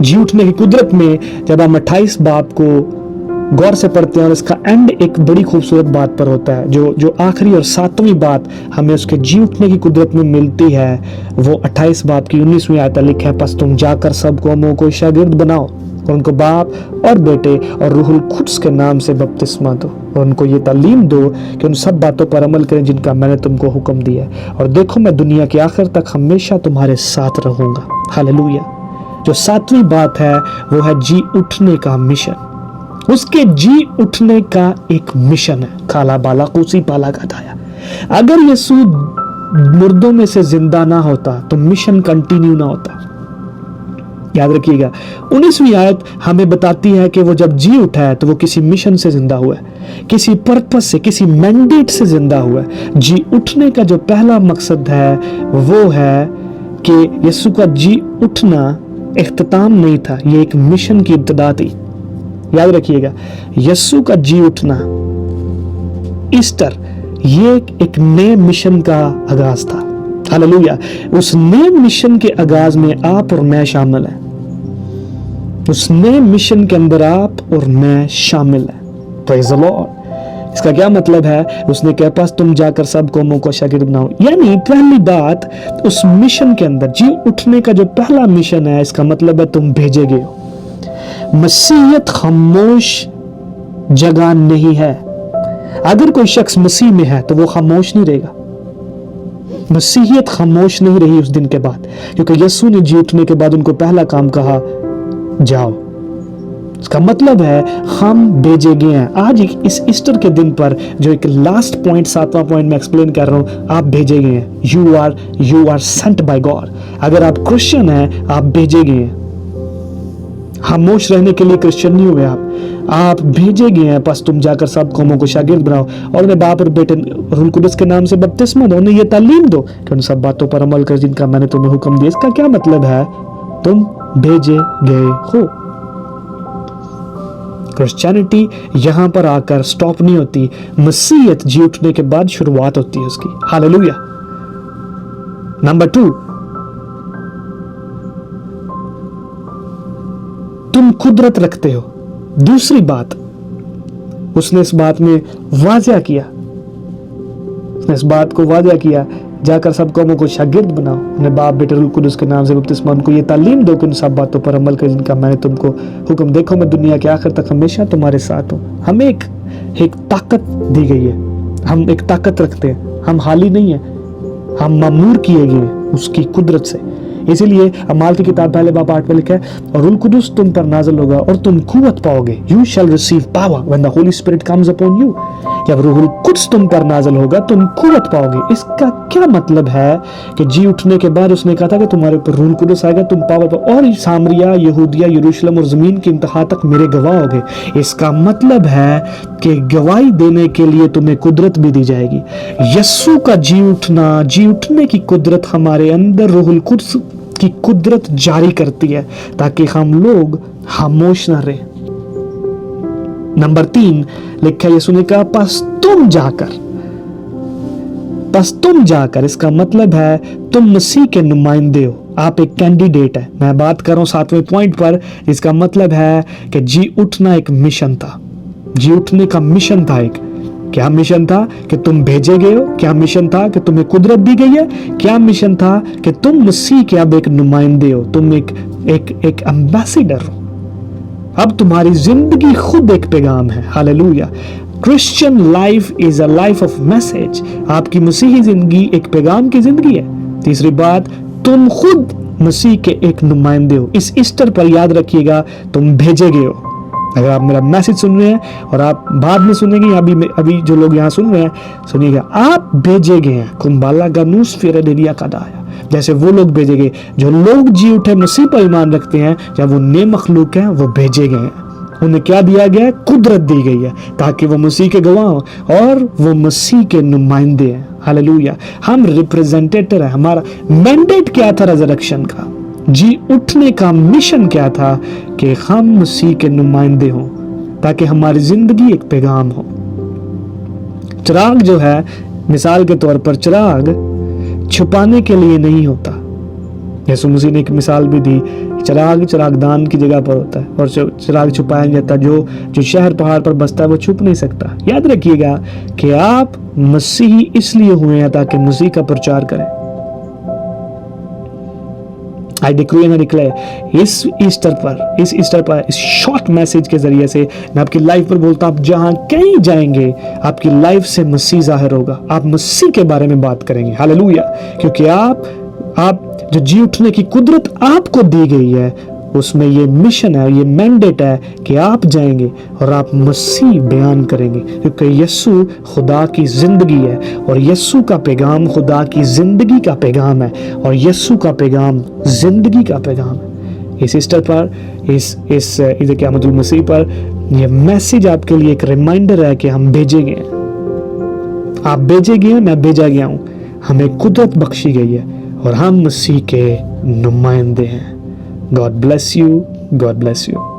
जी उठने की कुदरत में जब हम 28 बाब को गौर से पढ़ते हैं और इसका एंड एक बड़ी खूबसूरत बात पर होता है, जो आखिरी और 7वीं बात हमें उसके जी उठने की कुदरत में मिलती है, वो 28 बाब की 19वीं आयत लिखा है, बस तुम जाकर सब कौमों को शागिर्द बनाओ और उनको बाप और बेटे और रूहुल कुद्स के नाम से बपतिस्मा दो और उनको ये तालीम दो कि उन सब बातों पर अमल करें जिनका मैंने तुमको हुक्म दिया है, और देखो मैं दुनिया के आखिर तक हमेशा तुम्हारे साथ रहूंगा। हालेलुया। जो 7वीं बात है वो है जी उठने का मिशन। उसके जी उठने का एक मिशन है। खाला बाला कुसी पाला का थाया। अगर यीशु मुर्दों में से जिंदा ना होता तो मिशन कंटिन्यू ना होता। याद रखिएगा, 19वीं आयत हमें बताती है कि वो जब जी उठा है तो वो किसी मिशन से जिंदा हुआ है, किसी पर्पस से, किसी मैंडेट से जिंदा हुआ है। जी उठने का जो पहला मकसद है वो है कि यीशु का जी उठना इख्तिताम नहीं था, ये एक मिशन की इब्तिदा थी। याद रखिएगा, यीशु का जी उठना, ईस्टर, ये एक नए मिशन का आगाज था। हालेलुया। उस नए मिशन के आगाज में आप और मैं शामिल हैं। उस नए मिशन के अंदर आप और मैं शामिल हैं। Praise the Lord. इसका क्या मतलब है? उसने कहा पास तुम जाकर सब कौमों को शागिर्द बनाओ। यानी पहली बात, उस मिशन के अंदर जी उठने का जो पहला मिशन है, इसका मतलब है तुम भेजे गए हो। मसीहियत खामोश जगह नहीं है। अगर कोई शख्स मसीह में है तो वो खामोश नहीं रहेगा। मसीहियत खामोश नहीं रही उस दिन के बाद, क्योंकि यीशु ने जी उठने के बाद उनको पहला काम कहा, जाओ। इसका मतलब है हम भेजे गए हैं। आज इस ईस्टर के दिन पर जो एक लास्ट पॉइंट, 7वां पॉइंट मैं एक्सप्लेन कर रहा हूं, आप भेजे गए हैं। You are sent by God. अगर आप क्रिश्चियन हैं, आप भेजे गए हैं। खामोश रहने के लिए क्रिश्चियन नहीं हुए आप भेजे गए हैं। बस तुम जाकर सब कौमों को शागिर्द बनाओ और उन्हें बाप और बेटे रूहुल कुद्स के नाम से बपतिस्मा दो। उन्हें ये तालीम दो कि उन सब बातों पर अमल कर जिनका मैंने तुम्हें हुक्म दिया। इसका क्या मतलब है? तुम भेजे गए हो। क्रिश्चियनिटी यहां पर आकर स्टॉप नहीं होती। मसीहियत जी उठने के बाद शुरुआत होती है उसकी। हालेलुया। नंबर 2, तुम कुदरत रखते हो। दूसरी बात, उसने इस बात में वाज़िया किया, उसने इस बात को वाज़िया किया, जाकर सब कौमों को शागिर्द बनाओ, उन्हें बाप बेटे रूहुल कुद्स के नाम से बपतिस्मा, उनको ये तालीम दो कि उन सब बातों पर अमल कर जिनका मैंने तुमको हुक्म। देखो मैं दुनिया के आखिर तक हमेशा तुम्हारे साथ हूँ। हमें एक ताकत दी गई है। हम एक ताकत रखते हैं। हम हाली नहीं है, हम मामूर किए गए हैं उसकी कुदरत से। इसीलिए अमाल की किताब पहले बाब 8 में लिखा है, और रूहुल कुद्स तुम पर नाज़िल होगा और तुम कुव्वत पाओगे। You shall receive power when the Holi spirit comes upon you. जब रूहुल कुद्स तुम पर नाज़िल होगा तुम कुव्वत पाओगे। इसका क्या मतलब है कि जी उठने के बाद उसने कहा था कि तुम्हारे ऊपर रूहुल कुद्स आएगा, तुम पावर पाओ और सामरिया, यहूदिया, यरूशलेम और जमीन की इंतहा तक मेरे गवाह होगे। इसका मतलब है कि गवाही देने के लिए तुम्हें कुदरत भी दी जाएगी। यीशु का जी उठना, जी उठने की कुदरत हमारे अंदर रूहुल कुद्स की कुदरत जारी करती है ताकि हम लोग खामोश न रहे। नंबर 3 लिखा है, यीशु ने कहा बस तुम जाकर। इसका मतलब है तुम मसीह के नुमाइंदे हो। आप एक कैंडिडेट है। मैं बात कर रहा हूं 7वें पॉइंट पर। इसका मतलब है कि जी उठना एक मिशन था। जी उठने का मिशन था एक। क्या मिशन था? कि तुम भेजे गए हो। क्या मिशन था? कि तुम्हें कुदरत दी गई है। क्या मिशन था? कि तुम मसीह के अब एक नुमाइंदे हो। तुम एक एम्बेसडर हो। अब तुम्हारी जिंदगी खुद एक पैगाम है। Hallelujah. Christian life is a life of message. आपकी मसीही जिंदगी एक पैगाम की जिंदगी है। तीसरी बात, तुम खुद मसीह के एक नुमाइंदे हो। इस ईस्टर पर याद रखिएगा, तुम भेजे गए हो। अगर आप मेरा मैसेज सुन रहे हैं और आप बाद में सुनेंगे, अभी जो लोग यहाँ सुन रहे हैं सुनिएगा, आप भेजे गए हैं। कुंबाला गनूस फिरडेरिया का दाया, जैसे वो लोग भेजे गए। जो लोग जी उठे मसीह पर ईमान रखते हैं, जब वो नए मखलूक हैं, वो भेजे गए हैं। उन्हें क्या दिया गया है? कुदरत दी गई है ताकि वो मसीह के गवाह हों और वो मसीह के नुमाइंदे हैं। हालेलुया। हम रिप्रेजेंटेटिव हैं। हमारा मैंडेट क्या था रेजरेक्शन का? जी उठने का मिशन क्या था? कि हम मसीह के नुमाइंदे हों ताकि हमारी जिंदगी एक पैगाम हो। चिराग जो है, मिसाल के तौर पर चिराग छुपाने के लिए नहीं होता। یسوع مسیح نے ایک مثال بھی دی، چراغ چراغدان کی جگہ پر ہوتا ہے اور چراغ چھپایا نہیں جاتا، جو شہر پہاڑ پر بستا ہے وہ چھپ نہیں سکتا۔ یاد رکھیے گا کہ آپ مسیحی اس لیے ہوئے ہیں تاکہ مسیح کا پرچار کریں۔ I decree and I declare اس ایسٹر پر اس شارٹ میسج کے ذریعے سے میں آپ کی لائف پر بولتا ہوں، آپ جہاں کہیں جائیں گے آپ کی لائف سے مسیح ظاہر ہوگا، آپ مسیح کے بارے میں بات کریں گے۔ ہاللویا! کیونکہ آپ جو جی اٹھنے کی قدرت آپ کو دی گئی ہے، اس میں یہ مشن ہے، یہ مینڈیٹ ہے کہ آپ جائیں گے اور آپ مسیح بیان کریں گے، کیونکہ یسوع خدا کی زندگی ہے اور یسوع کا پیغام خدا کی زندگی کا پیغام ہے اور یسوع کا پیغام زندگی کا پیغام ہے۔ اس ایسٹر پر، اس عید قیامت المسیح پر یہ میسج آپ کے لیے ایک ریمائنڈر ہے کہ ہم بھیجے گئے ہیں، آپ بھیجے گئے ہیں، میں بھیجا گیا ہوں، ہمیں قدرت بخشی گئی ہے اور ہم مسیح کے نمائندے ہیں۔ God bless you. God bless you.